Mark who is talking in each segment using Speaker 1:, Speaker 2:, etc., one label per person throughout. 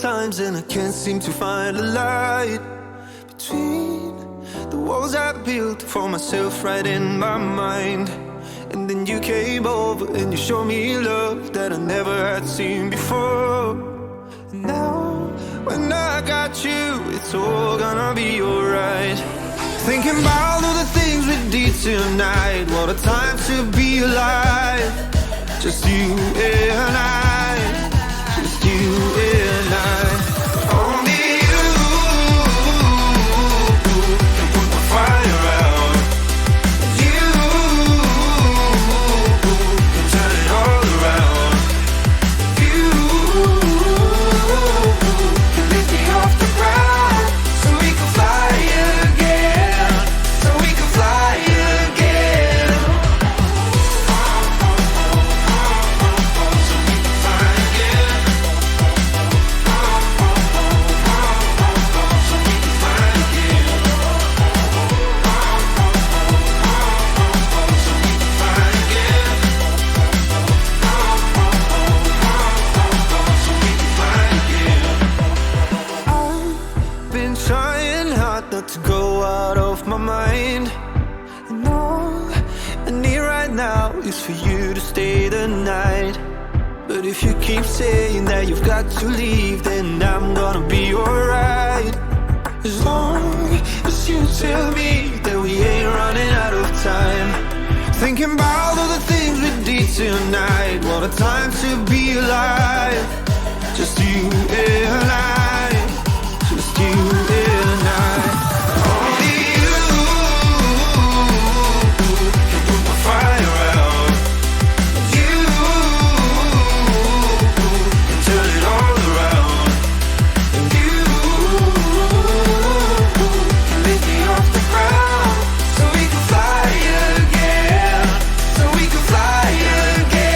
Speaker 1: times and I can't seem to find a light between the walls I built for myself right in my mind. And then you came over and you showed me love that I never had seen before. And now when I got you, it's all gonna be alright. Thinking about all the things we did tonight. What a time to be alive. Just you and I, just you and I. Only you can put the fire out. You can turn it all around. You can lift me off the ground so we can fly again, so we can fly again. Trying hard not to go out of my mind. And all I need right now is for you to stay the night. But if you keep saying that you've got to leave, then I'm gonna be alright. As long as you tell me that we ain't running out of time. Thinking about all the things we did tonight. What a time to be alive. Just you and I, just you and I. Only you can put the fire out. You can turn it all around. And you can lift me off the ground so we can fly again, so we can fly again.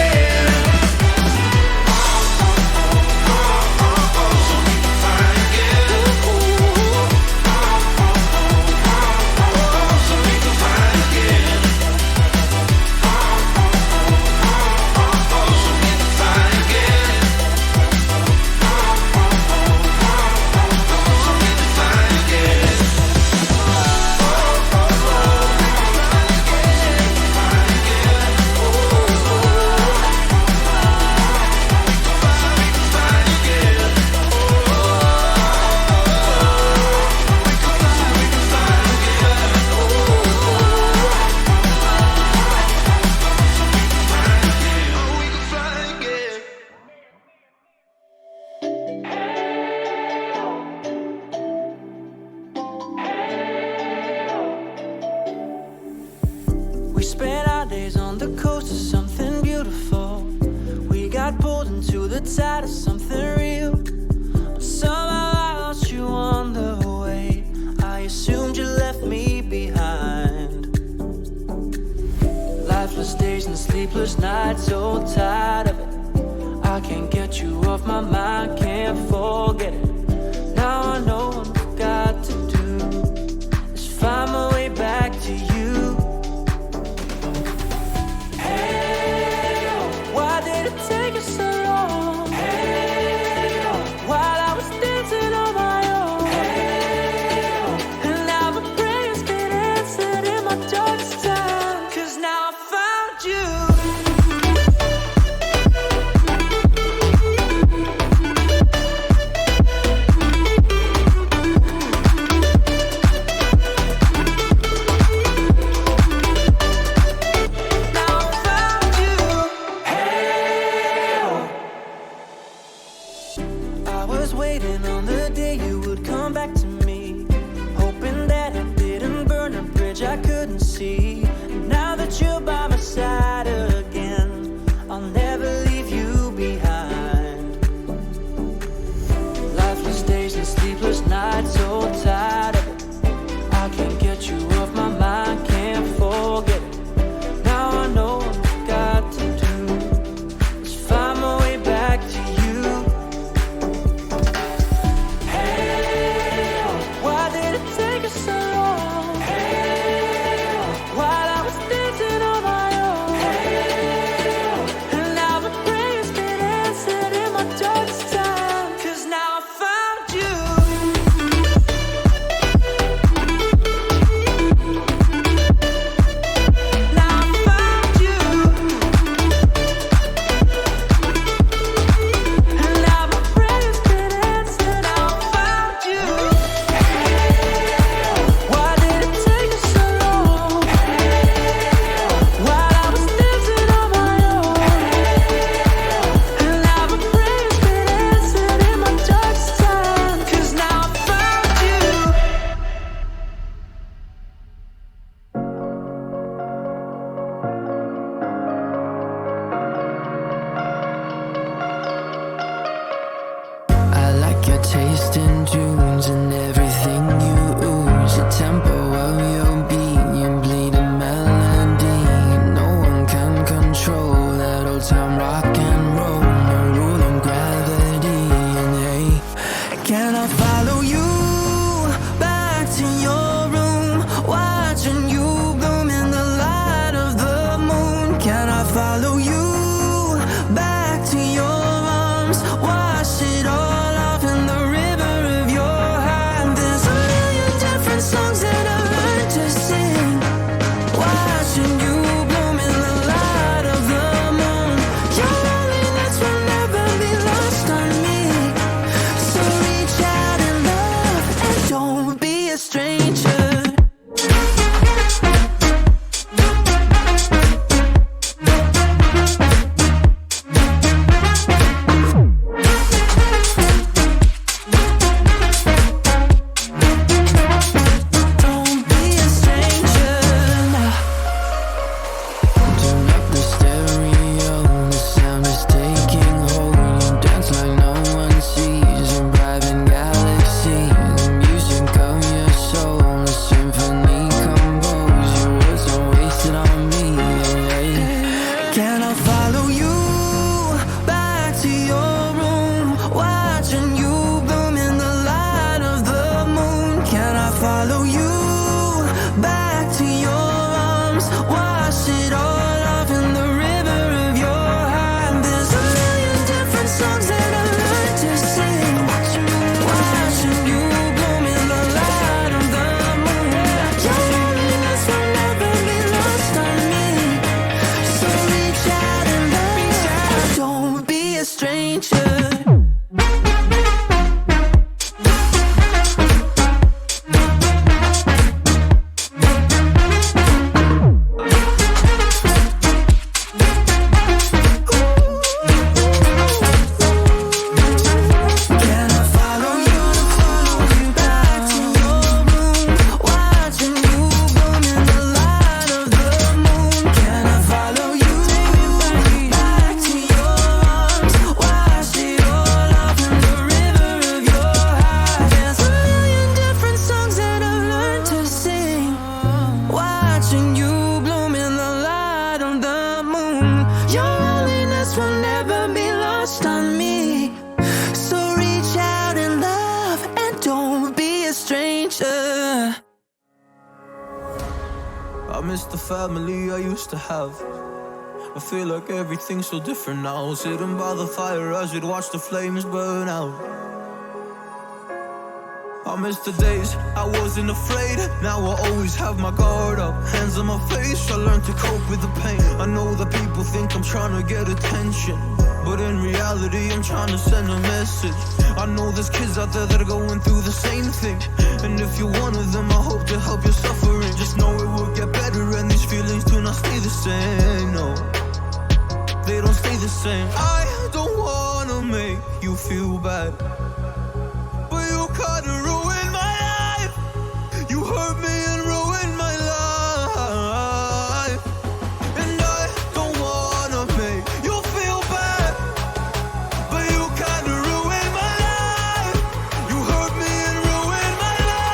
Speaker 1: We spent our days on the coast of something beautiful. We got pulled into the tide of something real. But somehow I lost you on the way. I assumed you left me behind. Lifeless days and sleepless nights, so tired of it. I can't get you off my mind, can't forget it. Now I know what I've got to do is find my way back to you. Take us so long. Hey, while I was dancing on my own. Hey, and now my prayers get answered in my darkest time. 'Cause now I found you. to your arms, wash it all off in the river of your heart. There's a million different songs that I learned to sing, watching you bloom in the light of the moon. Your loneliness will never be lost on me, so reach out and love, don't be a stranger.
Speaker 2: I miss the family I used to have. I feel like everything's so different now. Sitting by the fire as we'd watch the flames burn out. I miss the days I wasn't afraid. Now I always have my guard up, hands on my face. I learned to cope with the pain. I know that people think I'm trying to get attention, but in reality I'm trying to send a message. I know there's kids out there that are going through the same thing, and if you're one of them, I hope to help your suffering. Just know it will get better, and these feelings do not stay the same. No, they don't stay the same. I don't wanna make you feel bad, but you kinda ruined my life. You hurt me and ruined my life, and I don't wanna make you feel bad, but you kinda ruined my life. You hurt me and ruined my life.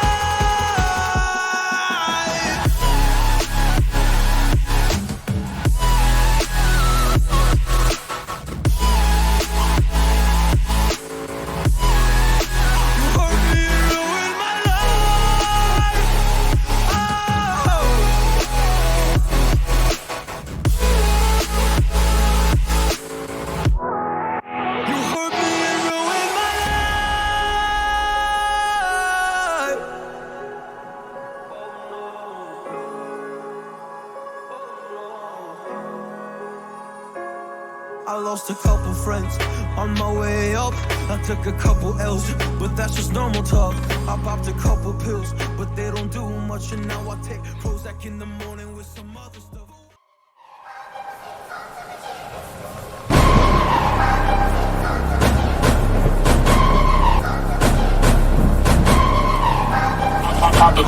Speaker 2: I lost a couple friends on my way up. I took a couple L's, but that's just normal talk. I popped a couple pills, but they don't do much. And now I take Prozac in the morning with some other stuff.
Speaker 3: I'm the